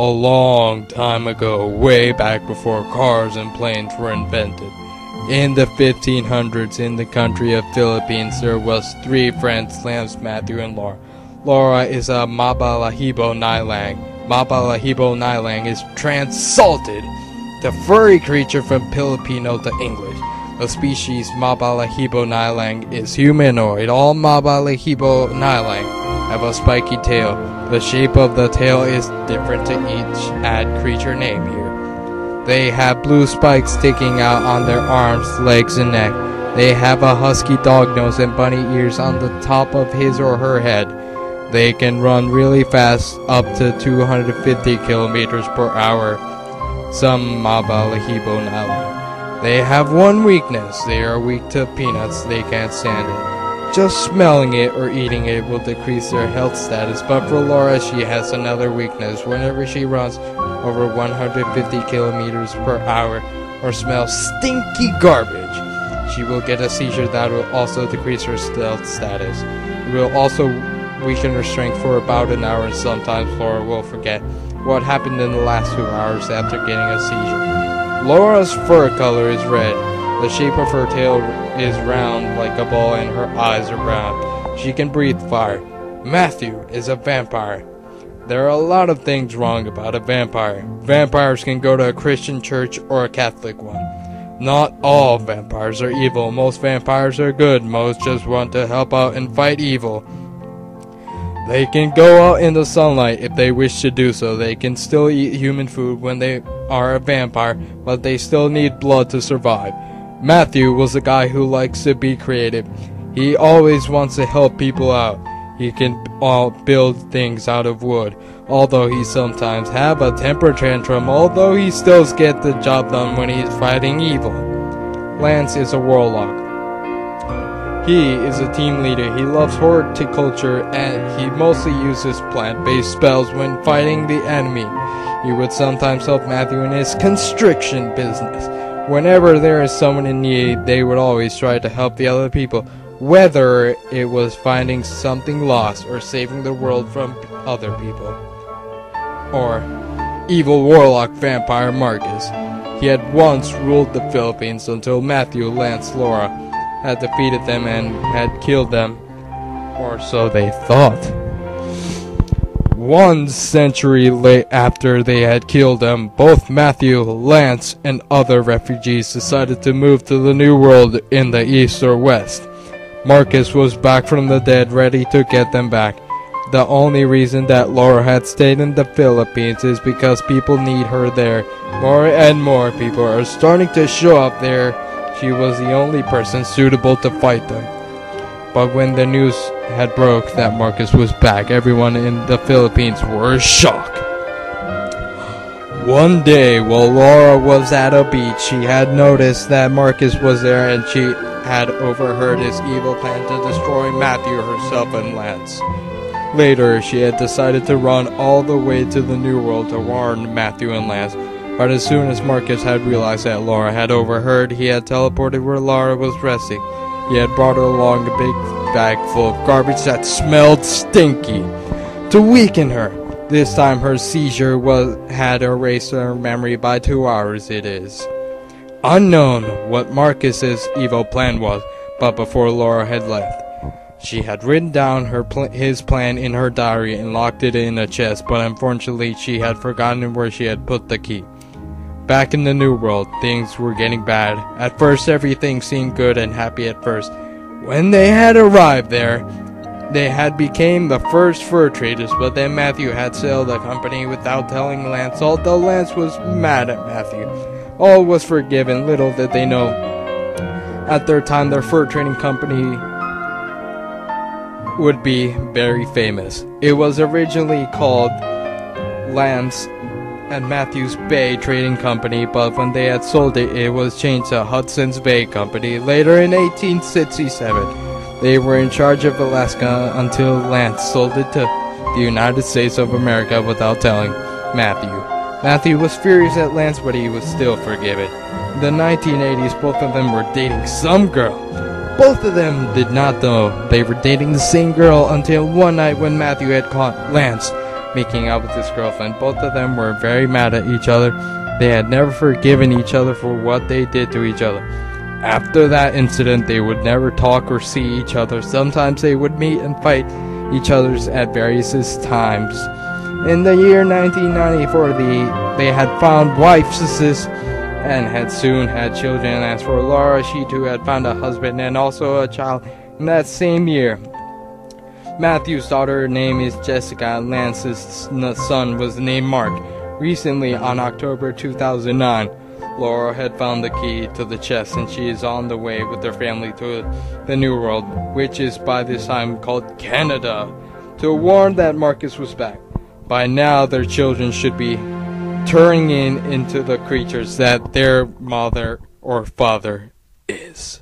long time ago, way back before cars and planes were invented. In the 1500s, in the country of Philippines, there was 3 friends, Lance, Matthew, and Laura. Laura is a Mabalahibo Nilang. Mabalahibo Nilang is transalted, the furry creature from Filipino to English. The species Mabalahibo Nilang is humanoid. All Mabalahibo Nilang have a spiky tail. The shape of the tail is different to each creature name here. They have blue spikes sticking out on their arms, legs, and neck. They have a husky dog nose and bunny ears on the top of his or her head. They can run really fast, up to 250 kilometers per hour. Some Mabalahibo Nilang. They have one weakness. They are weak to peanuts. They can't stand it. Just smelling it or eating it will decrease their health status. But for Laura, she has another weakness. Whenever she runs over 150 kilometers per hour or smells stinky garbage, she will get a seizure that will also decrease her health status. It will also weaken her strength for about an hour, and sometimes Laura will forget what happened in the last 2 hours after getting a seizure. Laura's fur color is red. The shape of her tail is round like a ball and her eyes are brown. She can breathe fire. Matthew is a vampire. There are a lot of things wrong about a vampire. Vampires can go to a Christian church or a Catholic one. Not all vampires are evil. Most vampires are good. Most just want to help out and fight evil. They can go out in the sunlight if they wish to do so. They can still eat human food when they are a vampire, but they still need blood to survive. Matthew was a guy who likes to be creative. He always wants to help people out. He can build things out of wood, although he sometimes have a temper tantrum, although he still gets the job done when he's fighting evil. Lance is a warlock. He is a team leader. He loves horticulture and he mostly uses plant-based spells when fighting the enemy. He would sometimes help Matthew in his constriction business. Whenever there is someone in need, they would always try to help the other people, whether it was finding something lost or saving the world from other people. Or evil warlock vampire Marcus. He had once ruled the Philippines until Matthew, Lance, Laura had defeated them and had killed them, or so they thought. 1 century after they had killed them, both Matthew, Lance, and other refugees decided to move to the New World in the east or west. Marcus was back from the dead, ready to get them back. The only reason that Laura had stayed in the Philippines is because people need her there. More and more people are starting to show up there. She was the only person suitable to fight them. But when the news had broke that Marcus was back, everyone in the Philippines were shocked. One day, while Laura was at a beach, she had noticed that Marcus was there and she had overheard his evil plan to destroy Matthew, herself, and Lance. Later, she had decided to run all the way to the New World to warn Matthew and Lance. But as soon as Marcus had realized that Laura had overheard, he had teleported where Laura was resting. He had brought her along a big bag full of garbage that smelled stinky to weaken her. This time her seizure had erased her memory by 2 hours, it is. Unknown what Marcus's evil plan was, but before Laura had left, she had written down his plan in her diary and locked it in a chest, but unfortunately she had forgotten where she had put the key. Back in the New World, things were getting bad. At first, everything seemed good and happy at first. When they had arrived there, they had become the first fur traders, but then Matthew had sailed the company without telling Lance, although Lance was mad at Matthew. All was forgiven, little did they know. At their time, their fur trading company would be very famous. It was originally called Lance and Matthews Bay Trading Company, but when they had sold it, it was changed to Hudson's Bay Company. Later in 1867, they were in charge of Alaska until Lance sold it to the United States of America without telling Matthew. Matthew was furious at Lance, but he was still forgiven. In the 1980s, both of them were dating some girl. Both of them did not know they were dating the same girl until one night when Matthew had caught Lance making out with his girlfriend. Both of them were very mad at each other. They had never forgiven each other for what they did to each other. After that incident, they would never talk or see each other. Sometimes they would meet and fight each other at various times. In the year 1994, they had found wives and had soon had children. As for Laura, she too had found a husband and also a child in that same year. Matthew's daughter name is Jessica, and Lance's son was named Mark. Recently, on October 2009, Laura had found the key to the chest, and she is on the way with her family to the New World, which is by this time called Canada, to warn that Marcus was back. By now, their children should be turning into the creatures that their mother or father is.